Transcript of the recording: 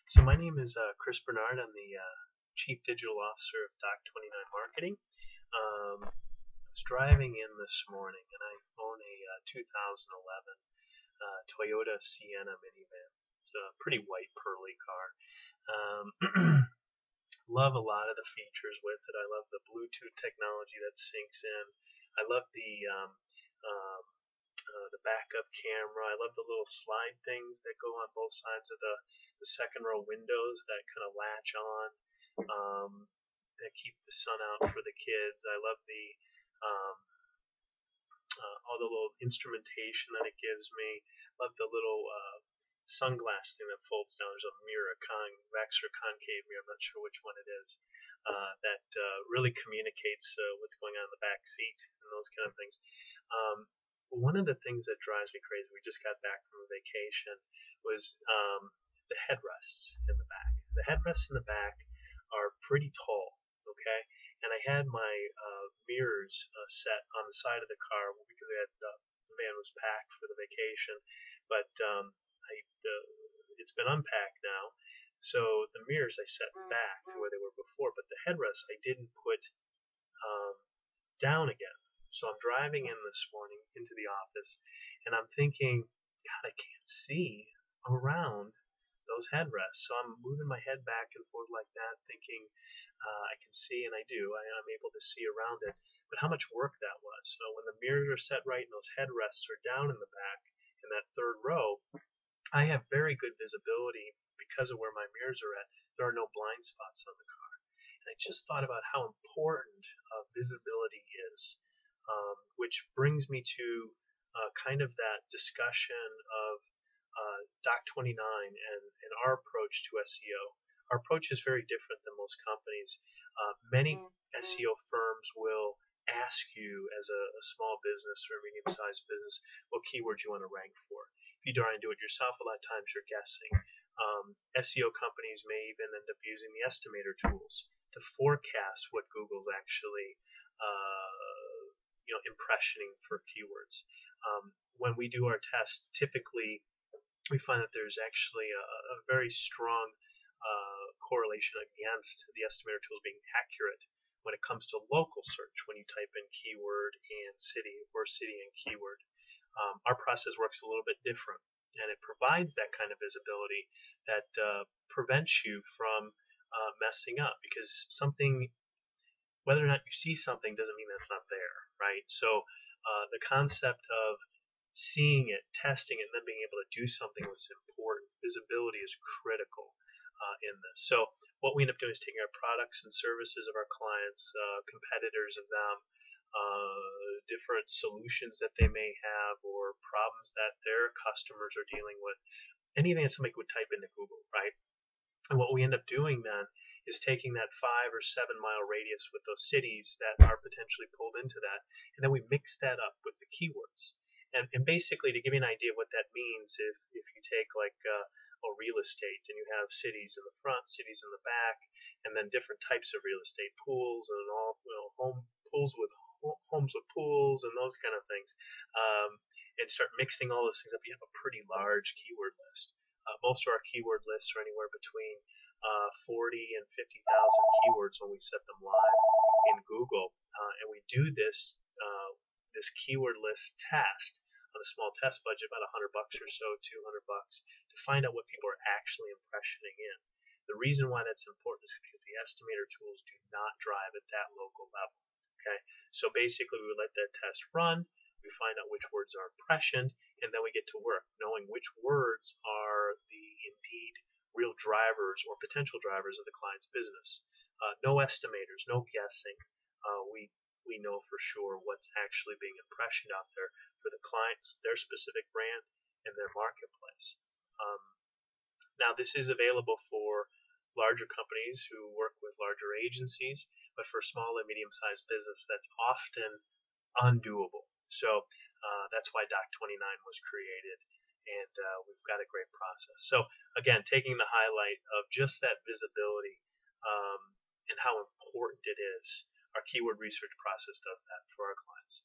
So my name is Chris Bernard. I'm the Chief Digital Officer of Doc29 Marketing. I was driving in this morning, and I own a 2011 Toyota Sienna minivan. It's a pretty white, pearly car. Um, love a lot of the features with it. I love the Bluetooth technology that syncs in. I love the backup camera. I love the little slide things that go on both sides of the second row windows that kind of latch on, um, that keep the sun out for the kids. I love the um, all the little instrumentation that it gives me. Love the little sunglass thing that folds down. There's a mirror, a convex or concave mirror. I'm not sure which one it is. That really communicates what's going on in the back seat and those kind of things. One of the things that drives me crazy, we just got back from a vacation, was the headrests in the back. The headrests in the back are pretty tall, okay? And I had my mirrors set on the side of the car because the van was packed for the vacation, but it's been unpacked now. So the mirrors I set back to where they were before, but the headrests I didn't put down again. So I'm driving in this morning into the office, and I'm thinking, God, I can't see around those headrests. So I'm moving my head back and forth like that, thinking I can see, and I do. I'm able to see around it. But how much work that was. So when the mirrors are set right and those headrests are down in the back in that third row, I have very good visibility because of where my mirrors are at. There are no blind spots on the car. And I just thought about how important visibility is. Which brings me to kind of that discussion of Doc29 and our approach to SEO. Our approach is very different than most companies. Many SEO firms will ask you as a small business or a medium-sized business what keywords you want to rank for. If you try and do it yourself, a lot of times you're guessing. SEO companies may even end up using the estimator tools to forecast what Google's actually impressioning for keywords. When we do our test, typically we find that there's actually a very strong correlation against the estimator tools being accurate when it comes to local search when you type in keyword and city or city and keyword. Our process works a little bit different, and it provides that kind of visibility that prevents you from messing up, because something, whether or not you see something, doesn't mean that's not there, right? So the concept of seeing it, testing it, and then being able to do something was important. Visibility is critical in this. So what we end up doing is taking our products and services of our clients, competitors of them, different solutions that they may have, or problems that their customers are dealing with, anything that somebody would type into Google, right? And what we end up doing then is taking that 5 or 7 mile radius with those cities that are potentially pulled into that, and then we mix that up with the keywords. And basically, to give you an idea of what that means, if you take like a real estate and you have cities in the front, cities in the back, and then different types of real estate, pools and all, homes with pools and those kind of things, and start mixing all those things up, you have a pretty large keyword list. Most of our keyword lists are anywhere between 40 and 50,000 keywords when we set them live in Google, and we do this keyword list test on a small test budget, about $100 or so, $200, to find out what people are actually impressioning in. The reason why that's important is because the estimator tools do not drive at that local level. Okay, so basically we would let that test run. We find out which words are impressioned, and then we get to work knowing which words are the indeed real drivers or potential drivers of the client's business. No estimators, no guessing. We know for sure what's actually being impressioned out there for the clients, their specific brand, and their marketplace. Now, this is available for larger companies who work with larger agencies, but for small and medium-sized business, that's often undoable. So that's why Doc29 was created, and we've got a great process. So again, taking the highlight of just that visibility and how important it is, our keyword research process does that for our clients.